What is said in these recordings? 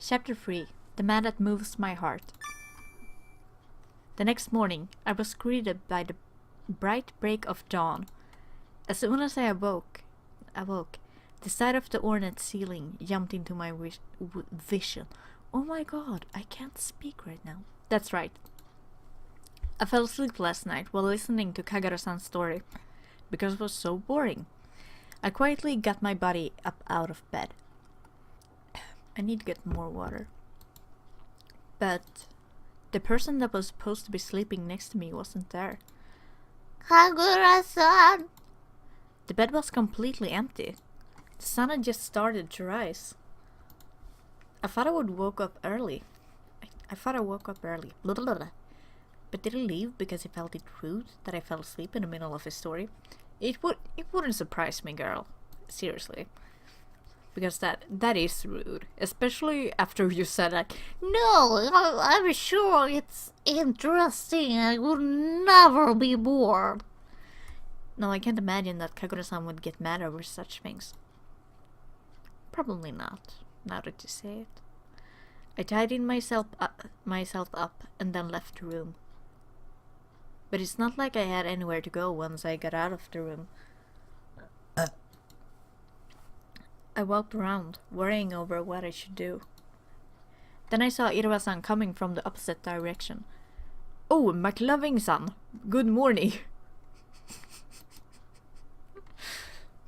Chapter 3. The Man That Moves My Heart. The next morning, I was greeted by the bright break of dawn. As soon as I awoke, the sight of the ornate ceiling jumped into my vision. Oh my god, I can't speak right now. That's right. I fell asleep last night while listening to Kagura-san's story, because it was so boring. I quietly got my body up out of bed. I need to get more water. But the person that was supposed to be sleeping next to me wasn't there. Kagura-san! The bed was completely empty. The sun had just started to rise. I thought I would woke up early. Blah, blah, blah. But did he leave because he felt it rude that I fell asleep in the middle of his story? It wouldn't surprise me, girl. Seriously. Because that is rude. Especially after you said like, No, I'm sure it's interesting. I would never be bored. No, I can't imagine that Kagura-san would get mad over such things. Probably not, now that you say it. I tidied myself up and then left the room. But it's not like I had anywhere to go once I got out of the room. I walked around, worrying over what I should do. Then I saw Irawa-san coming from the opposite direction. Oh, McLoving-san! Good morning!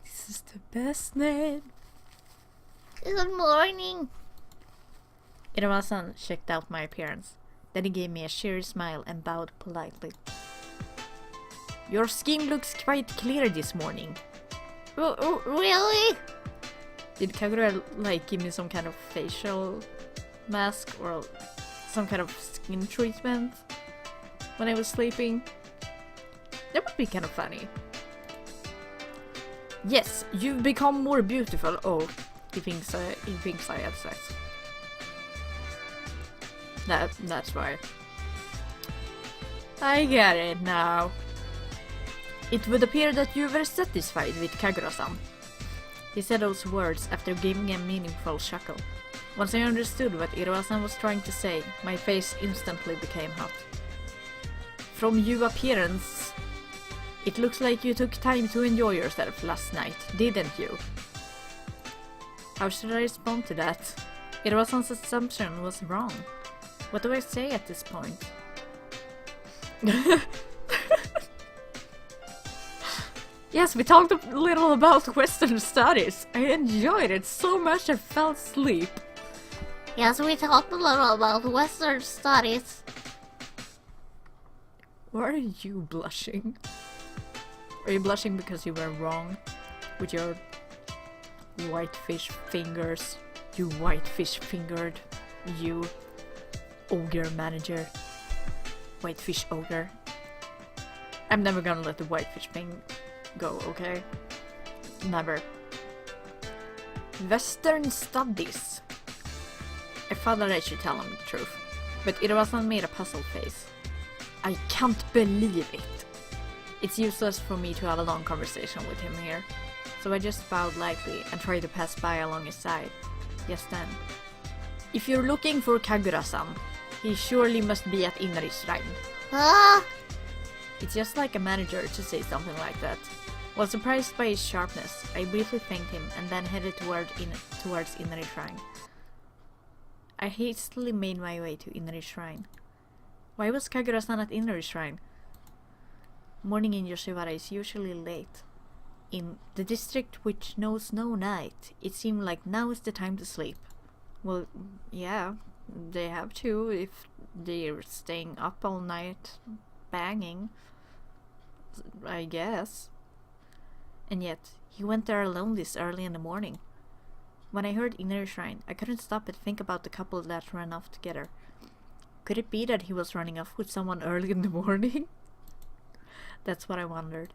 This is the best name! Good morning. Irawa-san checked out my appearance. Then he gave me a cheery smile and bowed politely. Your skin looks quite clear this morning. Really? Did Kagura give me some kind of facial mask or some kind of skin treatment when I was sleeping? That would be kind of funny. Yes, you've become more beautiful. Oh, he thinks I have sex. That's why. I get it now. It would appear that you were satisfied with Kagura-san. He said those words after giving a meaningful chuckle. Once I understood what Irawa-san was trying to say, my face instantly became hot. From your appearance, it looks like you took time to enjoy yourself last night, didn't you? How should I respond to that? Irawa-san's assumption was wrong. What do I say at this point? Yes, we talked a little about Western studies. I enjoyed it so much I fell asleep. Yes, we talked a little about Western studies. Why are you blushing? Are you blushing because you were wrong with your whitefish fingers? You whitefish fingered. You ogre manager. Whitefish ogre. I'm never gonna let the whitefish thing go, okay? Never. Western studies. I thought that I should tell him the truth, but Irawa-san made a puzzled face. I can't believe it. It's useless for me to have a long conversation with him here, so I just bowed lightly and tried to pass by along his side. Just then. If you're looking for Kagura-san, he surely must be at Inari Shrine. Ah! It's just like a manager to say something like that. While surprised by his sharpness, I briefly thanked him and then headed towards Inari Shrine. I hastily made my way to Inari Shrine. Why was Kagura-san at Inari Shrine? Morning in Yoshiwara is usually late. In the district which knows no night, it seemed like now is the time to sleep. Well, yeah, they have to if they're staying up all night banging, I guess. And yet, he went there alone this early in the morning. When I heard Inari Shrine, I couldn't stop but think about the couple that ran off together. Could it be that he was running off with someone early in the morning? That's what I wondered.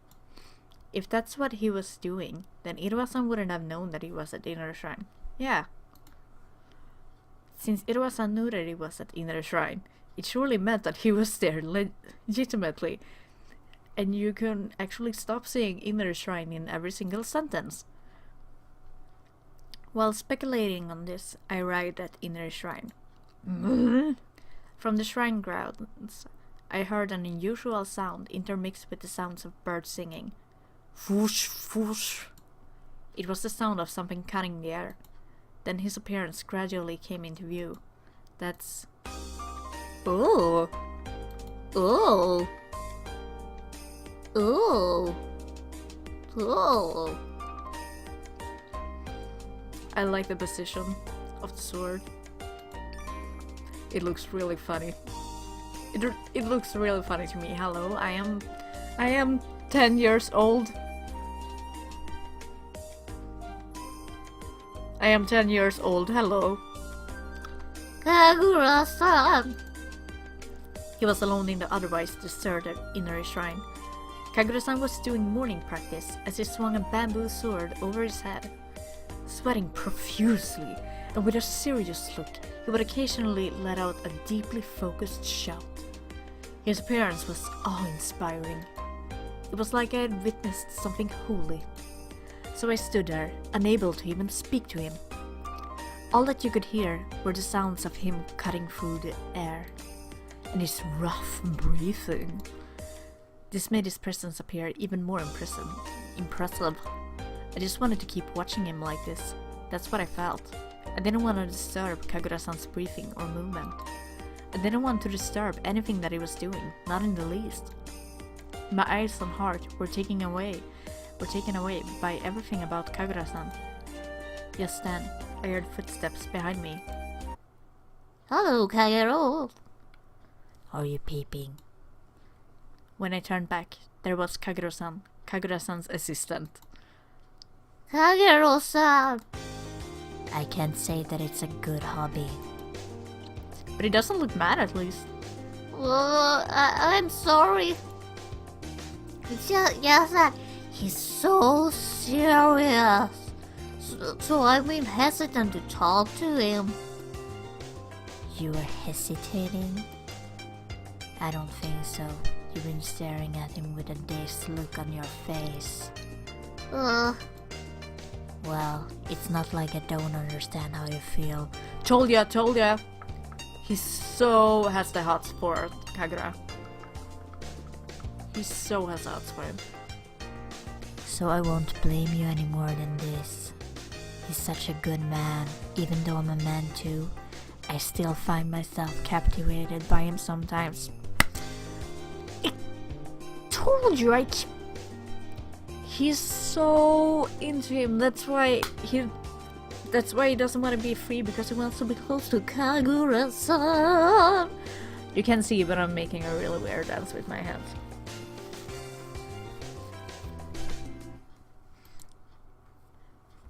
If that's what he was doing, then Irawa-san wouldn't have known that he was at Inari Shrine. Yeah. Since Irawa-san knew that he was at Inari Shrine, it surely meant that he was there legitimately. And you can actually stop saying Inari Shrine in every single sentence. While speculating on this, I arrived at Inner Shrine. From the shrine grounds, I heard an unusual sound intermixed with the sounds of birds singing. Whoosh, whoosh. It was the sound of something cutting the air. Then his appearance gradually came into view. That's... Ooh. Ooh. Ooh. Ooh. I like the position of the sword. It looks really funny. It looks really funny to me. Hello, I am 10 years old. I am 10 years old. Hello. Kagura-san. He was alone in the otherwise deserted inner shrine. Kagura-san was doing morning practice as he swung a bamboo sword over his head. Sweating profusely and with a serious look, he would occasionally let out a deeply focused shout. His appearance was awe-inspiring. It was like I had witnessed something holy. So I stood there, unable to even speak to him. All that you could hear were the sounds of him cutting through the air, and his rough breathing. This made his presence appear even more impressive. I just wanted to keep watching him like this. That's what I felt. I didn't want to disturb Kagura-san's breathing or movement. I didn't want to disturb anything that he was doing, not in the least. My eyes and heart were taken away by everything about Kagura-san. Just then, I heard footsteps behind me. Hello, Kagero. Are you peeping? When I turned back, there was Kagura-san, Kagura-san's assistant. Kagero-san. I can't say that it's a good hobby. But he doesn't look mad, at least. I'm sorry. It's just that he's so serious. So I've been hesitant to talk to him. You were hesitating? I don't think so. You've been staring at him with a dazed look on your face. Well, it's not like I don't understand how you feel. Told ya! He so has the hots for Kagura. He so has the hots for him. So I won't blame you any more than this. He's such a good man. Even though I'm a man too, I still find myself captivated by him sometimes. I told you, he's so into him. That's why he doesn't want to be free, because he wants to be close to Kagura-san. You can see, but I'm making a really weird dance with my hands.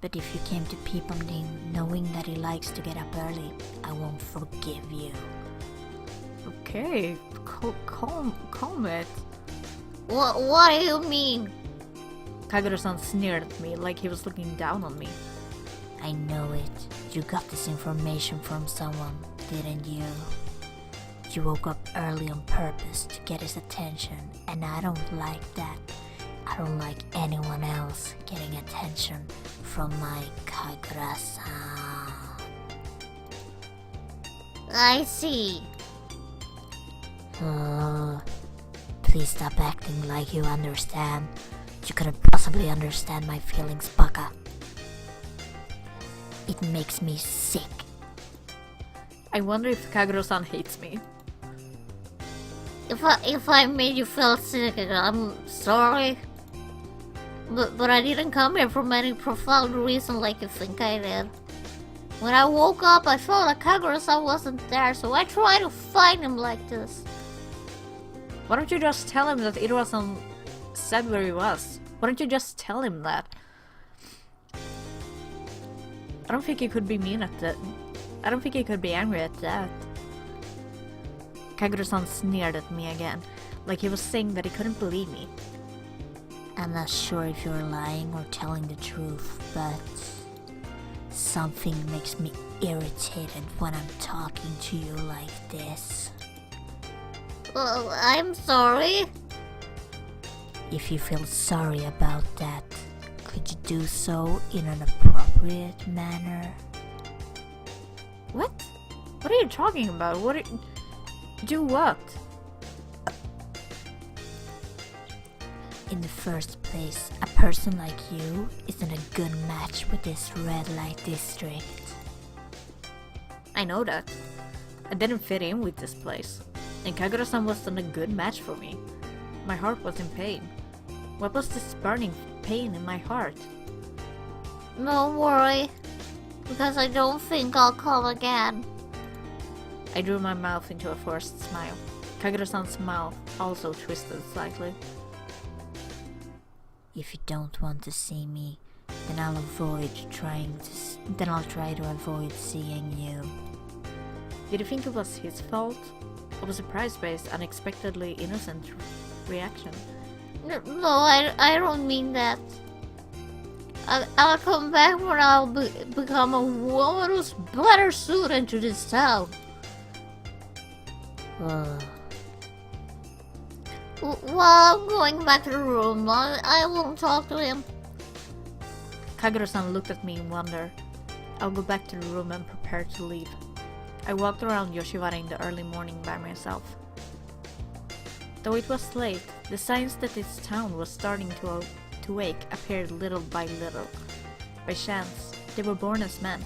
But if you came to peep on him knowing that he likes to get up early, I won't forgive you. Okay, calm it. What do you mean? Kagura-san sneered at me like he was looking down on me. I know it. You got this information from someone, didn't you? You woke up early on purpose to get his attention, and I don't like that. I don't like anyone else getting attention from my Kagura-san. I see. Please stop acting like you understand. You couldn't possibly understand my feelings, Baka. It makes me sick. I wonder if Kagura-san hates me. If I made you feel sick, I'm sorry. But I didn't come here for any profound reason like you think I did. When I woke up, I felt like Kagura-san wasn't there, so I tried to find him like this. Why don't you just tell him that Iro-san said where he was? Why don't you just tell him that? I don't think he could be mean at that. I don't think he could be angry at that. Kagura-san sneered at me again, like he was saying that he couldn't believe me. I'm not sure if you're lying or telling the truth, but something makes me irritated when I'm talking to you like this. Well, I'm sorry. If you feel sorry about that, could you do so in an appropriate appropriate manner. What? What are you talking about? Do what? In the first place, a person like you isn't a good match with this red light district. I know that. I didn't fit in with this place. And Kagura-san wasn't a good match for me. My heart was in pain. What was this burning pain in my heart? Don't worry, because I don't think I'll come again. I drew my mouth into a forced smile. Kagura-san's mouth also twisted slightly. If you don't want to see me, then I'll try to avoid seeing you. Did you think it was his fault? I was surprised by his unexpectedly innocent reaction. No, I don't mean that. I'll come back when I'll become a woman who's better suited to this town. Well, I'm going back to the room. I won't talk to him. Kagura-san looked at me in wonder. I'll go back to the room and prepare to leave. I walked around Yoshiwara in the early morning by myself. Though it was late, the signs that this town was starting to wake appeared little by little. By chance, they were born as men.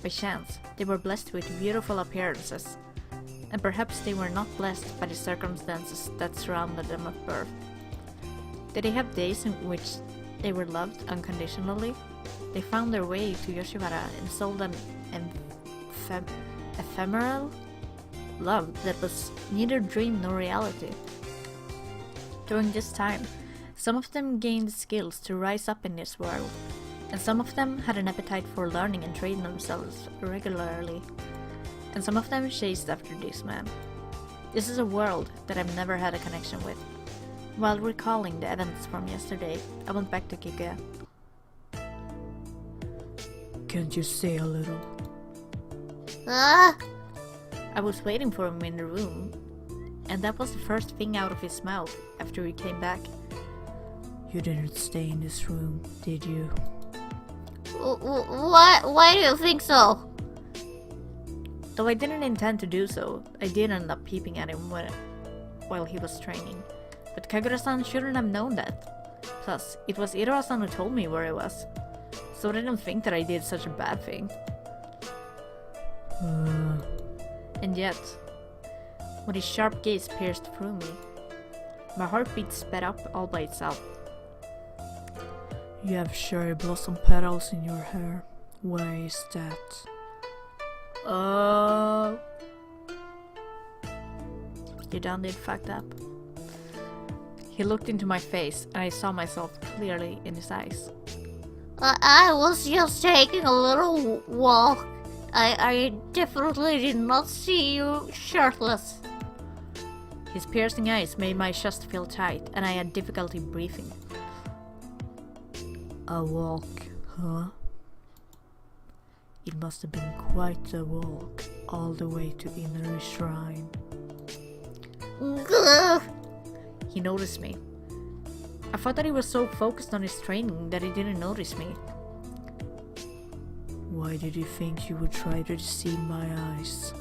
By chance, they were blessed with beautiful appearances. And perhaps they were not blessed by the circumstances that surrounded them at birth. Did they have days in which they were loved unconditionally? They found their way to Yoshiwara and sold an ephemeral love that was neither dream nor reality. During this time, some of them gained skills to rise up in this world, and some of them had an appetite for learning and training themselves regularly, and some of them chased after this man. This is a world that I've never had a connection with. While recalling the events from yesterday, I went back to KIKUYA. Can't you say a little? Ah! I was waiting for him in the room, and that was the first thing out of his mouth after he came back. You didn't stay in this room, did you? Why do you think so? Though I didn't intend to do so, I did end up peeping at him while he was training. But Kagura-san shouldn't have known that. Plus, it was Iroha-san who told me where he was, so I didn't think that I did such a bad thing. And yet, when his sharp gaze pierced through me, my heartbeat sped up all by itself. You have cherry blossom petals in your hair. Why is that? You done did fucked up. He looked into my face, and I saw myself clearly in his eyes. I was just taking a little walk. I definitely did not see you shirtless. His piercing eyes made my chest feel tight, and I had difficulty breathing. A walk, huh? It must have been quite a walk, all the way to Inari Shrine. Gah! He noticed me. I thought that he was so focused on his training that he didn't notice me. Why did you think you would try to deceive my eyes?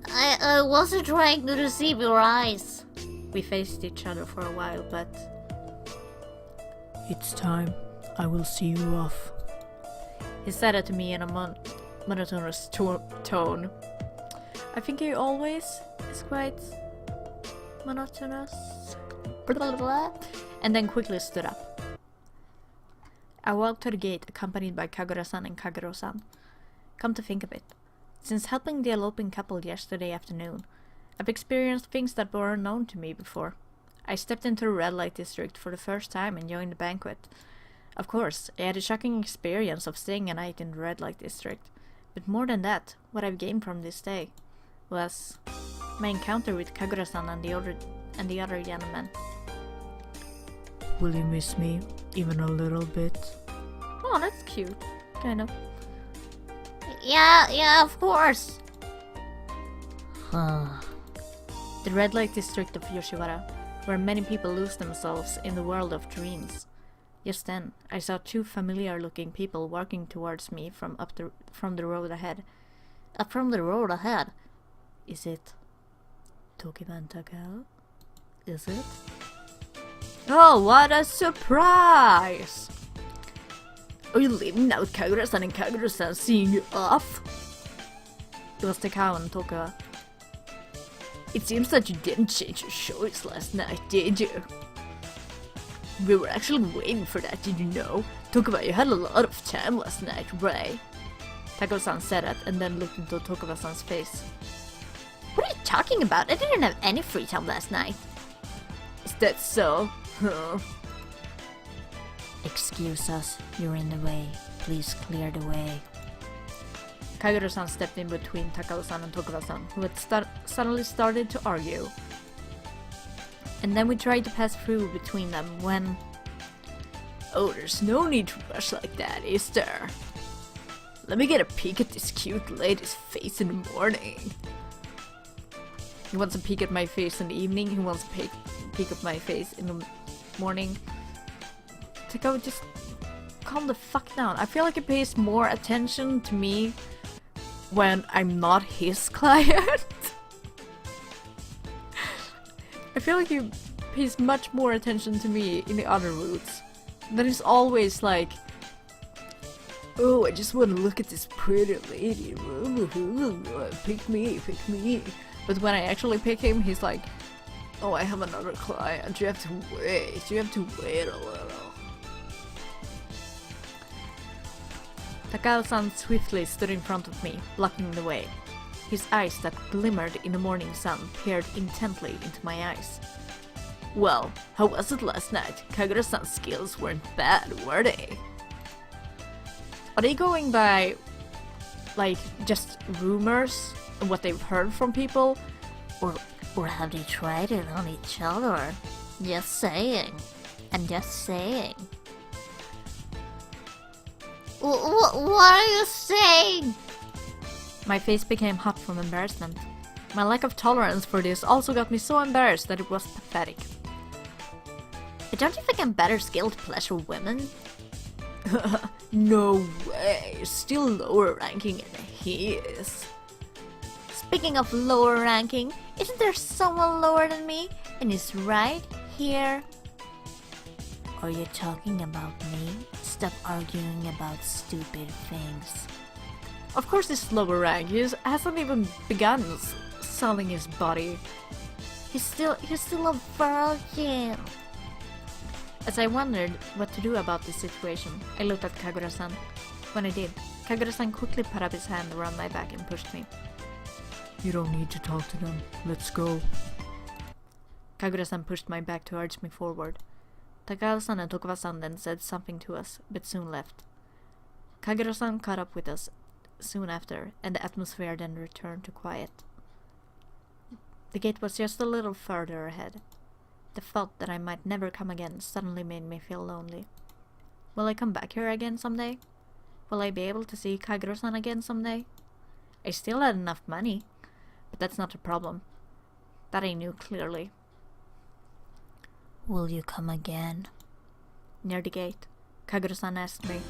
I wasn't trying to deceive your eyes. We faced each other for a while, but It's time. I will see you off. he said it to me in a monotonous tone. I think he always is quite monotonous. Blah, blah. And then quickly stood up. I walked to the gate accompanied by Kagura-san and Kagero-san. Come to think of it, since helping the eloping couple yesterday afternoon, I've experienced things that were unknown to me before. I stepped into the red light district for the first time and joined the banquet. Of course, I had a shocking experience of staying a night in the red light district, but more than that, what I've gained from this day was my encounter with Kagura-san and the other gentlemen. Will you miss me, even a little bit? Oh, that's cute. Kind of. Yeah, of course. The red light district of Yoshiwara, where many people lose themselves in the world of dreams. Just then, I saw two familiar-looking people walking towards me from the road ahead. Up from the road ahead. Is it Tokiwa and Takao? Is it? Oh, what a surprise! Are you leaving now with Kagura-san and Kagura-san seeing you off? It was Takao and Tokiwa. It seems that you didn't change your choice last night, did you? We were actually waiting for that, did you know? Tokiwa, you had a lot of time last night, right? Takao-san said that and then looked into Tokiwa-san's face. What are you talking about? I didn't have any free time last night. Is that so? Huh? Excuse us, you're in the way. Please clear the way. Kagura-san stepped in between Takao-san and Tokiwa-san, who had suddenly started to argue. And then we tried to pass through between them when... Oh, there's no need to rush like that, is there? Let me get a peek at this cute lady's face in the morning. He wants a peek at my face in the evening, he wants a peek at my face in the morning. Takao, just calm the fuck down. I feel like he pays more attention to me when I'm not his client. I feel like he pays much more attention to me in the other routes. Then he's always like, oh, I just want to look at this pretty lady. Pick me, pick me. But when I actually pick him, he's like, oh, I have another client. You have to wait. You have to wait a little. Takao-san swiftly stood in front of me, blocking the way. His eyes that glimmered in the morning sun peered intently into my eyes. Well, how was it last night? Kagura-san's skills weren't bad, were they? Are they going by, like, just rumors and what they've heard from people? Or have they tried it on each other? Just saying. I'm just saying. What are you saying? My face became hot from embarrassment. My lack of tolerance for this also got me so embarrassed that it was pathetic. But don't you think I'm better skilled to pleasure women? No way, still lower ranking than he is. Speaking of lower ranking, isn't there someone lower than me? And he's right here. Are you talking about me? Stop arguing about stupid things. Of course he's lower rank, he hasn't even begun selling his body. He's still a virgin. As I wondered what to do about this situation, I looked at Kagura-san. When I did, Kagura-san quickly put up his hand around my back and pushed me. You don't need to talk to them. Let's go. Kagura-san pushed my back to urge me forward. Takao-san and Tokiwa-san then said something to us, but soon left. Kagura-san caught up with us soon after, and the atmosphere then returned to quiet. The gate was just a little further ahead. The thought that I might never come again suddenly made me feel lonely. Will I come back here again someday? Will I be able to see Kagura-san again someday? I still had enough money, but that's not a problem. That I knew clearly. Will you come again? Near the gate, Kagura-san asked me,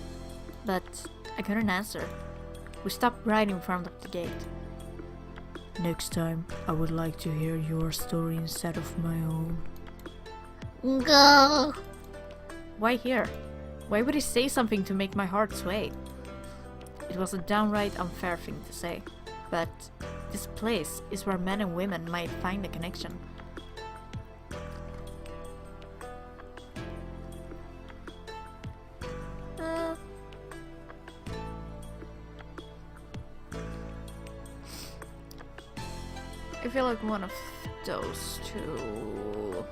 but I couldn't answer. We stopped right in front of the gate. Next time, I would like to hear your story instead of my own. Go. Why here? Why would he say something to make my heart sway? It was a downright unfair thing to say, but this place is where men and women might find a connection. I feel like one of those two.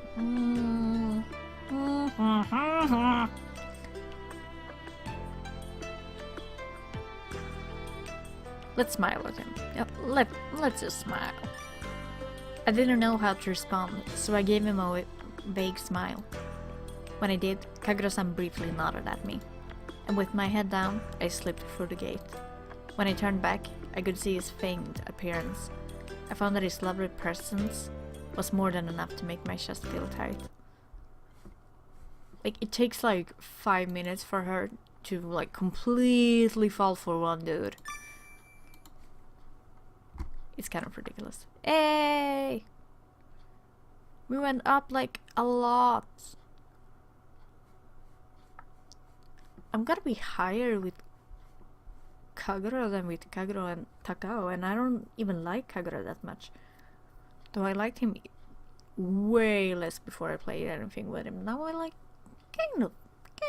Let's smile at him. Yep, let's just smile. I didn't know how to respond, so I gave him a vague smile. When I did, Kagura-san briefly nodded at me, and with my head down, I slipped through the gate. When I turned back, I could see his feigned appearance. I found that his lovely presence was more than enough to make my chest feel tight. Like, it takes like 5 minutes for her to like completely fall for one dude. It's kind of ridiculous. Hey! We went up like a lot. I'm gonna be higher with Kagura than with Kagura and Takao, and I don't even like Kagura that much. Though I liked him way less before I played anything with him. Now I like kind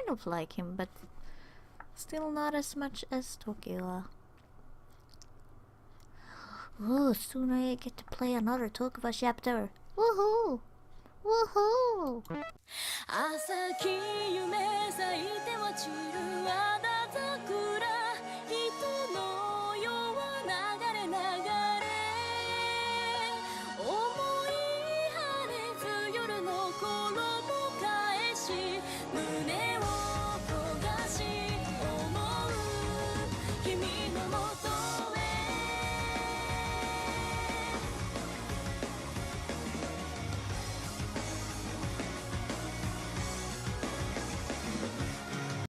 of like him, but still not as much as Tokyo. Ooh, soon I get to play another Tokuba chapter. Woohoo! Woohoo!